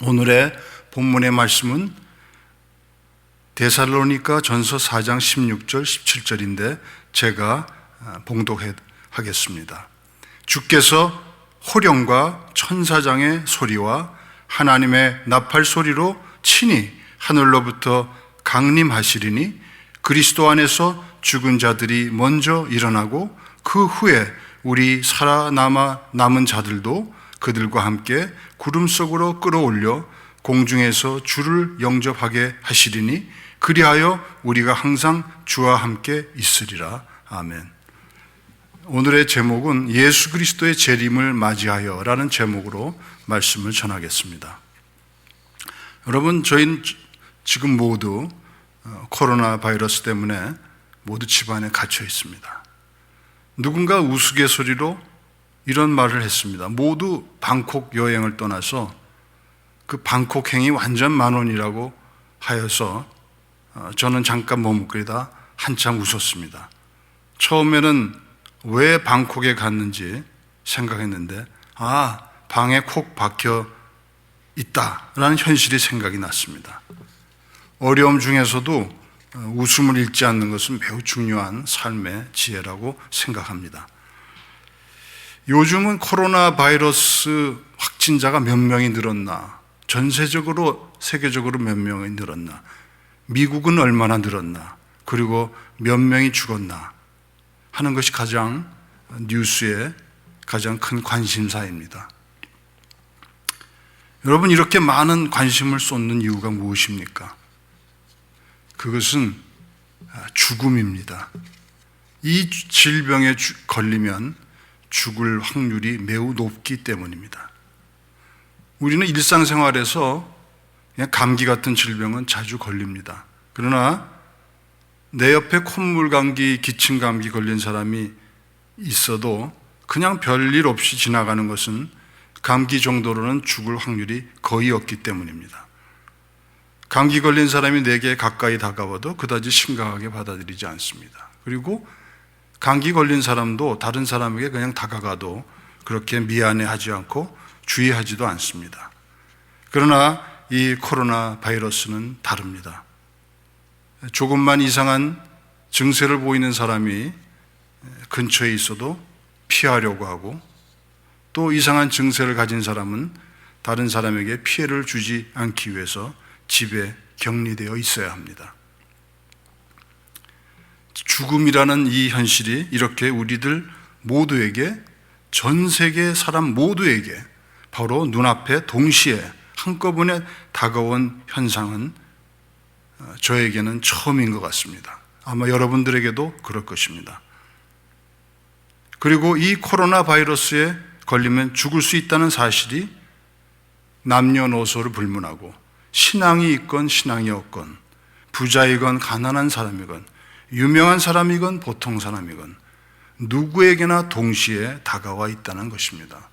오늘의 본문의 말씀은 데살로니가 전서 4장 16절 17절인데 제가 봉독하겠습니다. 주께서 호령과 천사장의 소리와 하나님의 나팔 소리로 친히 하늘로부터 강림하시리니 그리스도 안에서 죽은 자들이 먼저 일어나고 그 후에 우리 살아남은 자들도 그들과 함께 구름 속으로 끌어올려 공중에서 주를 영접하게 하시리니 그리하여 우리가 항상 주와 함께 있으리라. 아멘. 오늘의 제목은 예수 그리스도의 재림을 맞이하여 라는 제목으로 말씀을 전하겠습니다. 여러분, 저희는 지금 모두 코로나 바이러스 때문에 모두 집안에 갇혀 있습니다. 누군가 우스갯소리로 이런 말을 했습니다. 모두 방콕 여행을 떠나서 그 방콕행이 완전 만원이라고 하여서 저는 잠깐 머뭇거리다 한참 웃었습니다. 처음에는 왜 방콕에 갔는지 생각했는데 방에 콕 박혀 있다라는 현실이 생각이 났습니다. 어려움 중에서도 웃음을 잃지 않는 것은 매우 중요한 삶의 지혜라고 생각합니다. 요즘은 코로나 바이러스 확진자가 몇 명이 늘었나, 전세적으로 세계적으로 몇 명이 늘었나, 미국은 얼마나 늘었나, 그리고 몇 명이 죽었나 하는 것이 가장 뉴스의 가장 큰 관심사입니다. 여러분, 이렇게 많은 관심을 쏟는 이유가 무엇입니까? 그것은 죽음입니다. 이 질병에 걸리면 죽을 확률이 매우 높기 때문입니다. 우리는 일상생활에서 그냥 감기 같은 질병은 자주 걸립니다. 그러나 내 옆에 콧물 감기, 기침 감기 걸린 사람이 있어도 그냥 별일 없이 지나가는 것은 감기 정도로는 죽을 확률이 거의 없기 때문입니다. 감기 걸린 사람이 내게 가까이 다가와도 그다지 심각하게 받아들이지 않습니다. 그리고 감기 걸린 사람도 다른 사람에게 그냥 다가가도 그렇게 미안해하지 않고 주의하지도 않습니다. 그러나 이 코로나 바이러스는 다릅니다. 조금만 이상한 증세를 보이는 사람이 근처에 있어도 피하려고 하고, 또 이상한 증세를 가진 사람은 다른 사람에게 피해를 주지 않기 위해서 집에 격리되어 있어야 합니다. 죽음이라는 이 현실이 이렇게 우리들 모두에게, 전 세계 사람 모두에게 바로 눈앞에 동시에 한꺼번에 다가온 현상은 저에게는 처음인 것 같습니다. 아마 여러분들에게도 그럴 것입니다. 그리고 이 코로나 바이러스에 걸리면 죽을 수 있다는 사실이 남녀노소를 불문하고 신앙이 있건 신앙이 없건, 부자이건 가난한 사람이건, 유명한 사람이건 보통 사람이건 누구에게나 동시에 다가와 있다는 것입니다.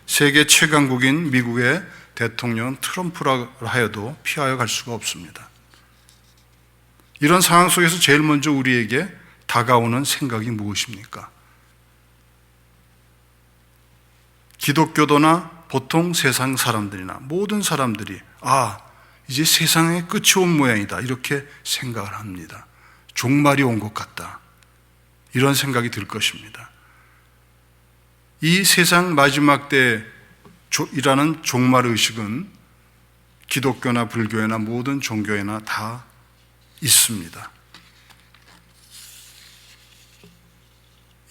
세계 최강국인 미국의 대통령 트럼프라 하여도 피하여 갈 수가 없습니다. 이런 상황 속에서 제일 먼저 우리에게 다가오는 생각이 무엇입니까? 기독교도나 보통 세상 사람들이나 모든 사람들이 이제 세상의 끝이 온 모양이다 이렇게 생각을 합니다. 종말이 온 것 같다, 이런 생각이 들 것입니다. 이 세상 마지막 때이라는 종말의식은 기독교나 불교나 모든 종교에나 다 있습니다.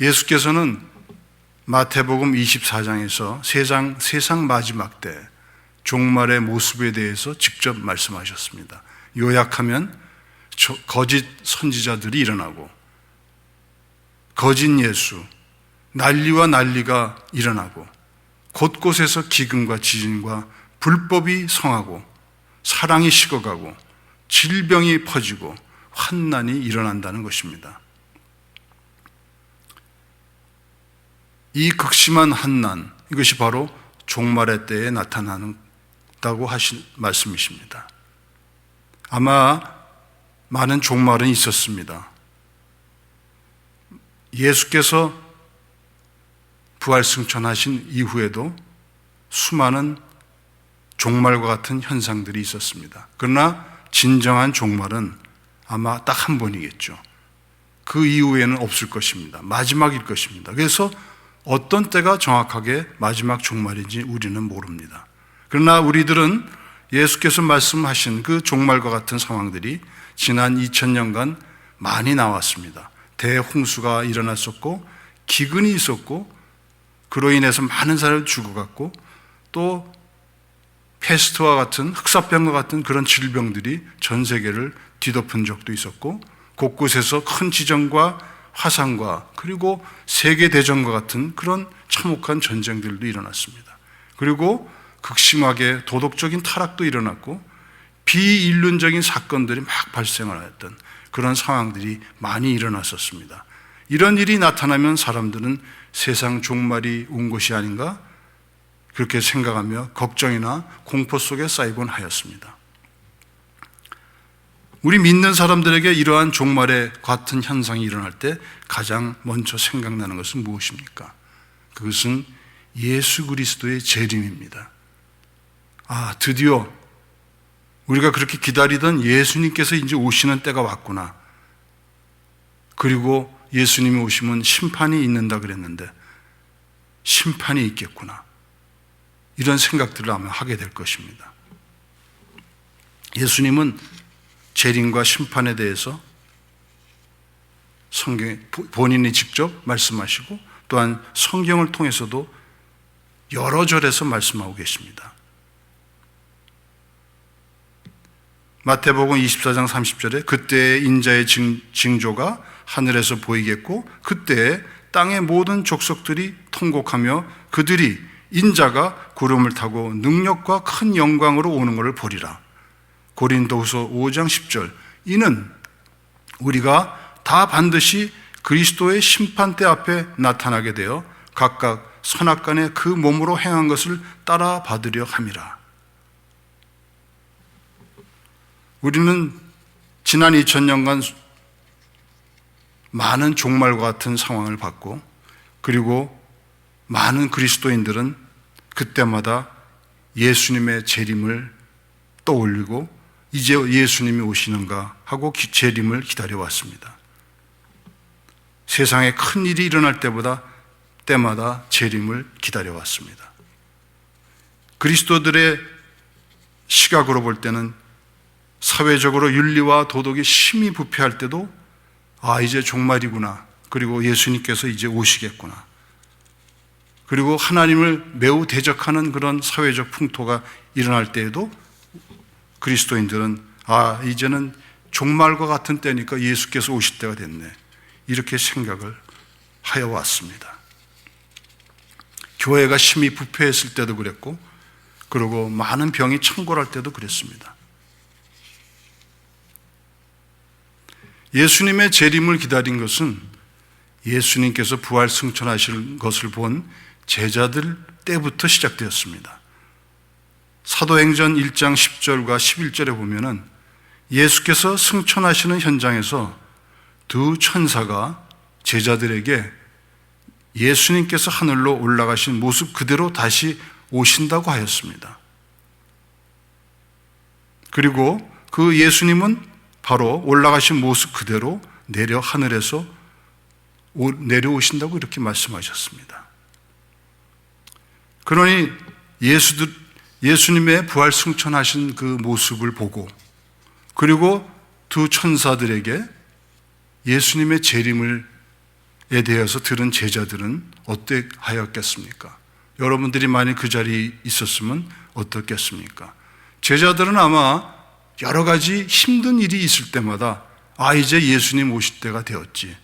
예수께서는 마태복음 24장에서 세상 마지막 때 종말의 모습에 대해서 직접 말씀하셨습니다. 요약하면 거짓 선지자들이 일어나고 거짓 예수, 난리가 일어나고 곳곳에서 기근과 지진과 불법이 성하고 사랑이 식어가고 질병이 퍼지고 환난이 일어난다는 것입니다. 이 극심한 환난, 이것이 바로 종말의 때에 나타난다고 하신 말씀이십니다. 아마 많은 종말은 있었습니다. 예수께서 부활승천하신 이후에도 수많은 종말과 같은 현상들이 있었습니다. 그러나 진정한 종말은 아마 딱 한 번이겠죠. 그 이후에는 없을 것입니다. 마지막일 것입니다. 그래서 어떤 때가 정확하게 마지막 종말인지 우리는 모릅니다. 그러나 우리들은 예수께서 말씀하신 그 종말과 같은 상황들이 지난 2000년간 많이 나왔습니다. 대홍수가 일어났었고 기근이 있었고 그로 인해서 많은 사람이 죽어갔고 또 패스트와 같은 흑사병과 같은 그런 질병들이 전 세계를 뒤덮은 적도 있었고 곳곳에서 큰 지정과 화산과 그리고 세계대전과 같은 그런 참혹한 전쟁들도 일어났습니다. 그리고 극심하게 도덕적인 타락도 일어났고 비인륜적인 사건들이 막 발생을 하였던 그런 상황들이 많이 일어났었습니다. 이런 일이 나타나면 사람들은 세상 종말이 온 것이 아닌가 그렇게 생각하며 걱정이나 공포 속에 쌓이곤 하였습니다. 우리 믿는 사람들에게 이러한 종말의 같은 현상이 일어날 때 가장 먼저 생각나는 것은 무엇입니까? 그것은 예수 그리스도의 재림입니다. 드디어 우리가 그렇게 기다리던 예수님께서 이제 오시는 때가 왔구나. 그리고 예수님이 오시면 심판이 있는다 그랬는데 심판이 있겠구나. 이런 생각들을 아마 하게 될 것입니다. 예수님은 재림과 심판에 대해서 성경에 본인이 직접 말씀하시고 또한 성경을 통해서도 여러 절에서 말씀하고 계십니다. 마태복음 24장 30절에 그때의 인자의 징조가 하늘에서 보이겠고 그때에 땅의 모든 족속들이 통곡하며 그들이 인자가 구름을 타고 능력과 큰 영광으로 오는 것을 보리라. 고린도후서 5장 10절 이는 우리가 다 반드시 그리스도의 심판대 앞에 나타나게 되어 각각 선악간에 그 몸으로 행한 것을 따라 받으려 함이라. 우리는 지난 2000년간 많은 종말과 같은 상황을 봤고 그리고 많은 그리스도인들은 그때마다 예수님의 재림을 떠올리고 이제 예수님이 오시는가 하고 재림을 기다려왔습니다. 세상에 큰 일이 일어날 때마다 재림을 기다려왔습니다. 그리스도들의 시각으로 볼 때는 사회적으로 윤리와 도덕이 심히 부패할 때도 이제 종말이구나. 그리고 예수님께서 이제 오시겠구나. 그리고 하나님을 매우 대적하는 그런 사회적 풍토가 일어날 때에도 그리스도인들은 이제는 종말과 같은 때니까 예수께서 오실 때가 됐네. 이렇게 생각을 하여 왔습니다. 교회가 심히 부패했을 때도 그랬고 그리고 많은 병이 창궐할 때도 그랬습니다. 예수님의 재림을 기다린 것은 예수님께서 부활 승천하실 것을 본 제자들 때부터 시작되었습니다. 사도행전 1장 10절과 11절에 보면은 예수께서 승천하시는 현장에서 두 천사가 제자들에게 예수님께서 하늘로 올라가신 모습 그대로 다시 오신다고 하였습니다. 그리고 그 예수님은 바로 올라가신 모습 그대로 내려 하늘에서 내려오신다고 이렇게 말씀하셨습니다. 그러니 예수님의 부활 승천하신 그 모습을 보고 그리고 두 천사들에게 예수님의 재림에 대해서 들은 제자들은 어떠하였겠습니까? 여러분들이 만약 그 자리에 있었으면 어떻겠습니까? 제자들은 아마 여러 가지 힘든 일이 있을 때마다 이제 예수님 오실 때가 되었지.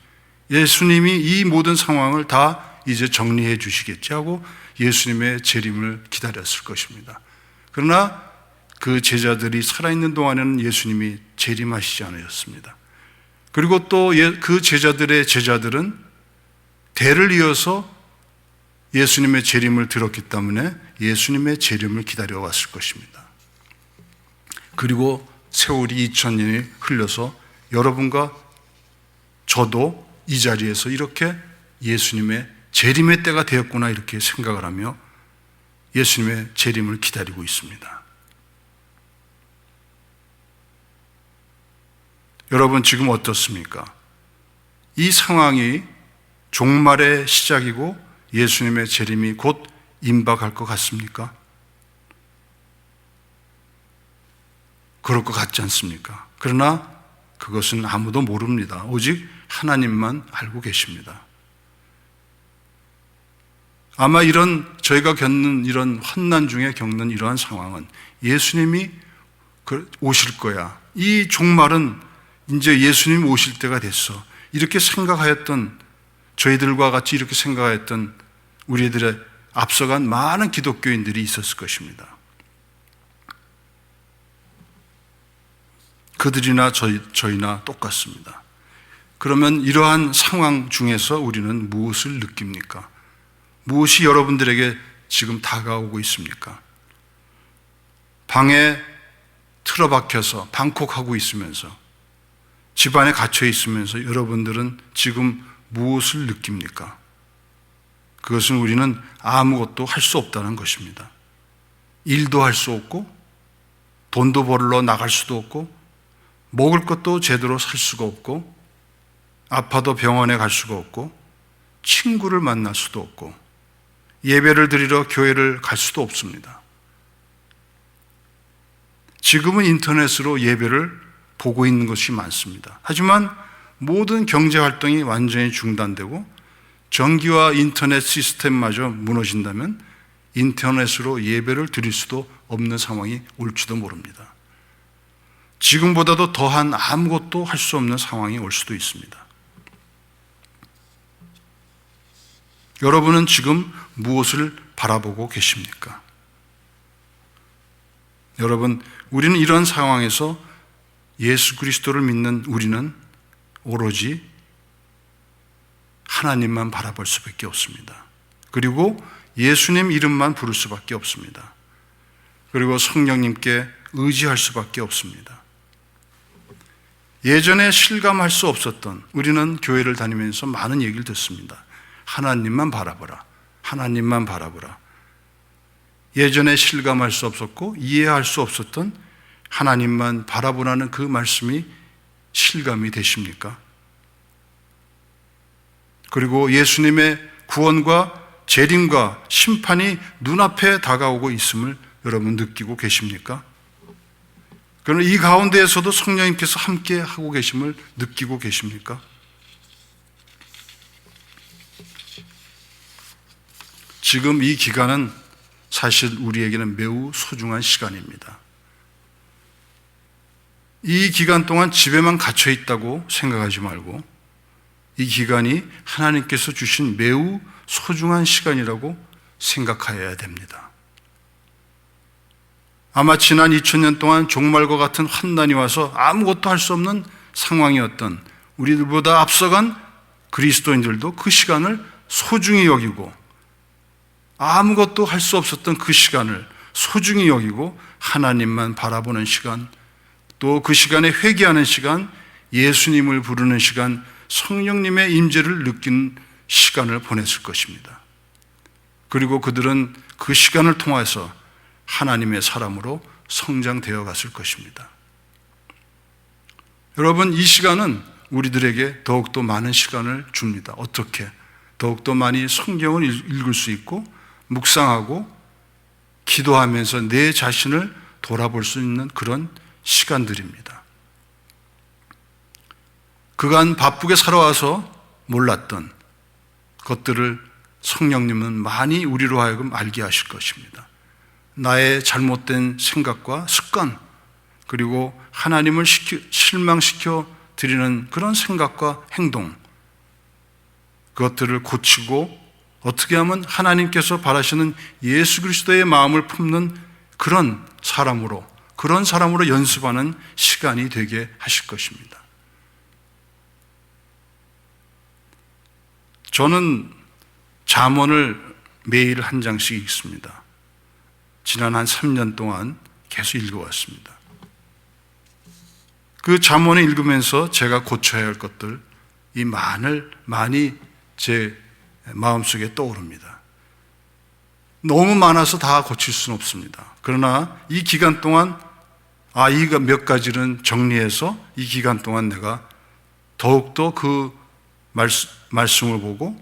예수님이 이 모든 상황을 다 이제 정리해 주시겠지 하고 예수님의 재림을 기다렸을 것입니다. 그러나 그 제자들이 살아있는 동안에는 예수님이 재림하시지 않으셨습니다. 그리고 또 그 제자들의 제자들은 대를 이어서 예수님의 재림을 들었기 때문에 예수님의 재림을 기다려왔을 것입니다. 그리고 세월이 2000년이 흘러서 여러분과 저도 이 자리에서 이렇게 예수님의 재림의 때가 되었구나 이렇게 생각을 하며 예수님의 재림을 기다리고 있습니다. 여러분 지금 어떻습니까? 이 상황이 종말의 시작이고 예수님의 재림이 곧 임박할 것 같습니까? 그럴 것 같지 않습니까? 그러나 그것은 아무도 모릅니다. 오직 하나님만 알고 계십니다. 아마 저희가 겪는 이런 환난 중에 겪는 이러한 상황은 예수님이 오실 거야. 이 종말은 이제 예수님 오실 때가 됐어. 이렇게 생각하였던, 저희들과 같이 이렇게 생각하였던 우리들의 앞서간 많은 기독교인들이 있었을 것입니다. 그들이나 저희나 똑같습니다. 그러면 이러한 상황 중에서 우리는 무엇을 느낍니까? 무엇이 여러분들에게 지금 다가오고 있습니까? 방에 틀어박혀서 방콕하고 있으면서, 집안에 갇혀 있으면서 여러분들은 지금 무엇을 느낍니까? 그것은 우리는 아무것도 할 수 없다는 것입니다. 일도 할 수 없고, 돈도 벌러 나갈 수도 없고, 먹을 것도 제대로 살 수가 없고, 아파도 병원에 갈 수가 없고, 친구를 만날 수도 없고, 예배를 드리러 교회를 갈 수도 없습니다. 지금은 인터넷으로 예배를 보고 있는 것이 많습니다. 하지만 모든 경제 활동이 완전히 중단되고 전기와 인터넷 시스템마저 무너진다면 인터넷으로 예배를 드릴 수도 없는 상황이 올지도 모릅니다. 지금보다도 더한 아무것도 할 수 없는 상황이 올 수도 있습니다. 여러분은 지금 무엇을 바라보고 계십니까? 여러분, 우리는 이런 상황에서 예수 그리스도를 믿는 우리는 오로지 하나님만 바라볼 수밖에 없습니다. 그리고 예수님 이름만 부를 수밖에 없습니다. 그리고 성령님께 의지할 수밖에 없습니다. 예전에 실감할 수 없었던, 우리는 교회를 다니면서 많은 얘기를 듣습니다. 하나님만 바라보라. 하나님만 바라보라. 예전에 실감할 수 없었고 이해할 수 없었던 하나님만 바라보라는 그 말씀이 실감이 되십니까? 그리고 예수님의 구원과 재림과 심판이 눈앞에 다가오고 있음을 여러분 느끼고 계십니까? 그러나 이 가운데에서도 성령님께서 함께 하고 계심을 느끼고 계십니까? 지금 이 기간은 사실 우리에게는 매우 소중한 시간입니다. 이 기간 동안 집에만 갇혀 있다고 생각하지 말고 이 기간이 하나님께서 주신 매우 소중한 시간이라고 생각하여야 됩니다. 아마 지난 2000년 동안 종말과 같은 환난이 와서 아무것도 할 수 없는 상황이었던 우리들보다 앞서간 그리스도인들도 그 시간을 소중히 여기고 아무것도 할 수 없었던 그 시간을 소중히 여기고 하나님만 바라보는 시간, 또 그 시간에 회개하는 시간, 예수님을 부르는 시간, 성령님의 임재를 느낀 시간을 보냈을 것입니다. 그리고 그들은 그 시간을 통해서 하나님의 사람으로 성장되어 갔을 것입니다. 여러분, 이 시간은 우리들에게 더욱더 많은 시간을 줍니다. 어떻게? 더욱더 많이 성경을 읽을 수 있고 묵상하고 기도하면서 내 자신을 돌아볼 수 있는 그런 시간들입니다. 그간 바쁘게 살아와서 몰랐던 것들을 성령님은 많이 우리로 하여금 알게 하실 것입니다. 나의 잘못된 생각과 습관, 그리고 하나님을 실망시켜 드리는 그런 생각과 행동, 그것들을 고치고 어떻게 하면 하나님께서 바라시는 예수 그리스도의 마음을 품는 그런 사람으로 연습하는 시간이 되게 하실 것입니다. 저는 잠언을 매일 한 장씩 읽습니다. 지난 한 3년 동안 계속 읽어왔습니다. 그 잠언을 읽으면서 제가 고쳐야 할 것들, 이 많이 제 마음속에 떠오릅니다. 너무 많아서 다 고칠 수는 없습니다. 그러나 이 기간 동안 이가 몇 가지는 정리해서 이 기간 동안 내가 더욱더 그 말씀을 보고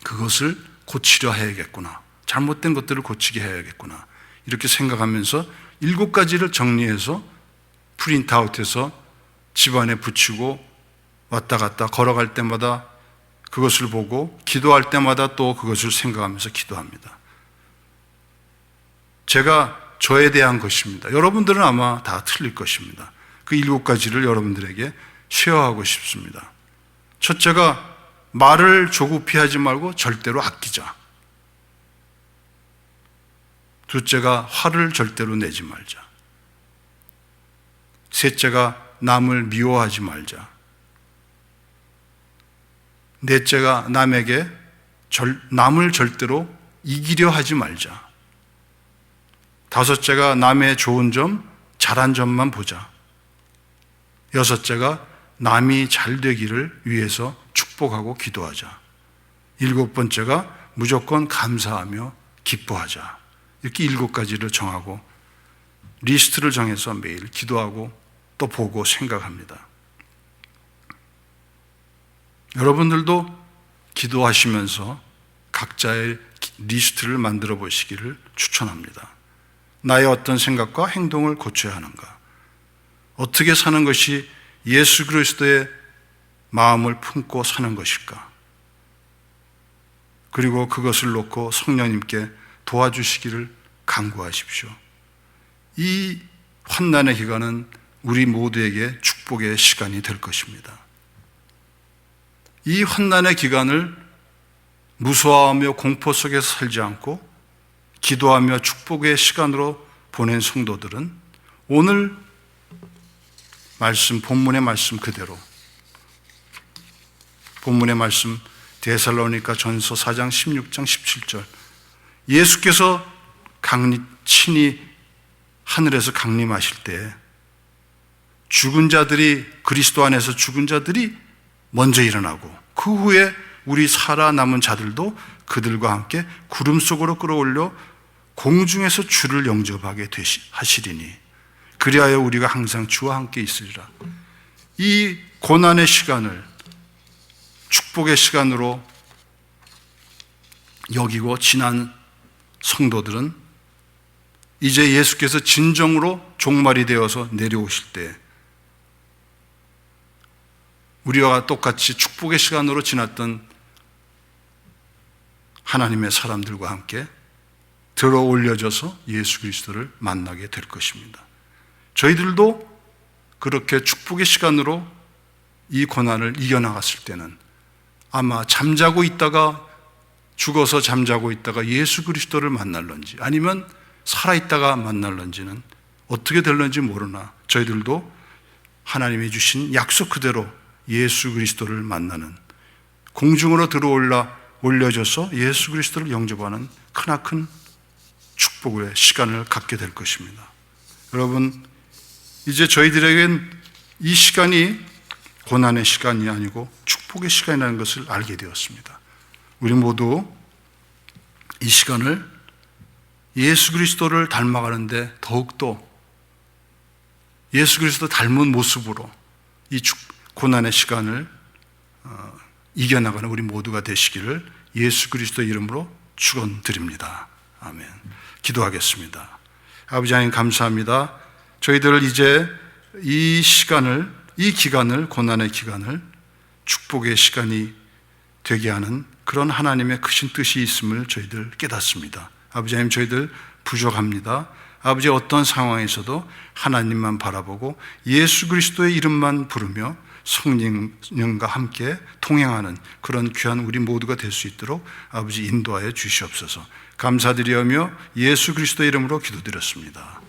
그것을 고치려 해야겠구나. 잘못된 것들을 고치게 해야겠구나. 이렇게 생각하면서 7가지를 정리해서 프린트아웃해서 집안에 붙이고 왔다 갔다 걸어갈 때마다 그것을 보고 기도할 때마다 또 그것을 생각하면서 기도합니다. 제가 저에 대한 것입니다. 여러분들은 아마 다 틀릴 것입니다. 그 7가지를 여러분들에게 쉐어하고 싶습니다. 첫째가 말을 조급히 하지 말고 절대로 아끼자. 둘째가 화를 절대로 내지 말자. 셋째가 남을 미워하지 말자. 넷째가 남을 절대로 이기려 하지 말자. 다섯째가 남의 좋은 점, 잘한 점만 보자. 여섯째가 남이 잘 되기를 위해서 축복하고 기도하자. 7번째가 무조건 감사하며 기뻐하자. 이렇게 7가지를 정하고 리스트를 정해서 매일 기도하고 또 보고 생각합니다. 여러분들도 기도하시면서 각자의 리스트를 만들어 보시기를 추천합니다. 나의 어떤 생각과 행동을 고쳐야 하는가? 어떻게 사는 것이 예수 그리스도의 마음을 품고 사는 것일까? 그리고 그것을 놓고 성령님께 도와주시기를 간구하십시오. 이 환난의 기간은 우리 모두에게 축복의 시간이 될 것입니다. 이 환난의 기간을 무서워하며 공포 속에서 살지 않고 기도하며 축복의 시간으로 보낸 성도들은 오늘 말씀, 본문의 말씀 그대로, 본문의 말씀 데살로니가 전서 4장 16장 17절, 예수께서 친히 하늘에서 강림하실 때 죽은 자들이, 그리스도 안에서 죽은 자들이 먼저 일어나고 그 후에 우리 살아남은 자들도 그들과 함께 구름 속으로 끌어올려 공중에서 주를 영접하게 하시리니 그리하여 우리가 항상 주와 함께 있으리라. 이 고난의 시간을 축복의 시간으로 여기고 지난 성도들은 이제 예수께서 진정으로 종말이 되어서 내려오실 때 우리와 똑같이 축복의 시간으로 지났던 하나님의 사람들과 함께 들어 올려져서 예수 그리스도를 만나게 될 것입니다. 저희들도 그렇게 축복의 시간으로 이 고난을 이겨나갔을 때는 아마 잠자고 있다가 죽어서 잠자고 있다가 예수 그리스도를 만날런지 아니면 살아있다가 만날런지는 어떻게 될런지 모르나 저희들도 하나님이 주신 약속 그대로 예수 그리스도를 만나는 공중으로 올려져서 예수 그리스도를 영접하는 크나큰 축복의 시간을 갖게 될 것입니다. 여러분, 이제 저희들에겐 이 시간이 고난의 시간이 아니고 축복의 시간이라는 것을 알게 되었습니다. 우리 모두 이 시간을 예수 그리스도를 닮아가는데 더욱더 예수 그리스도 닮은 모습으로 이 고난의 시간을 이겨나가는 우리 모두가 되시기를 예수 그리스도의 이름으로 축원드립니다. 아멘. 기도하겠습니다. 아버지 하나님 감사합니다. 저희들을 이제 이 기간을, 고난의 기간을 축복의 시간이 되게 하는 그런 하나님의 크신 뜻이 있음을 저희들 깨닫습니다. 아버지 하나님, 저희들 부족합니다. 아버지, 어떤 상황에서도 하나님만 바라보고 예수 그리스도의 이름만 부르며 성령과 함께 통행하는 그런 귀한 우리 모두가 될 수 있도록 아버지 인도하여 주시옵소서. 감사드리며 예수 그리스도의 이름으로 기도드렸습니다.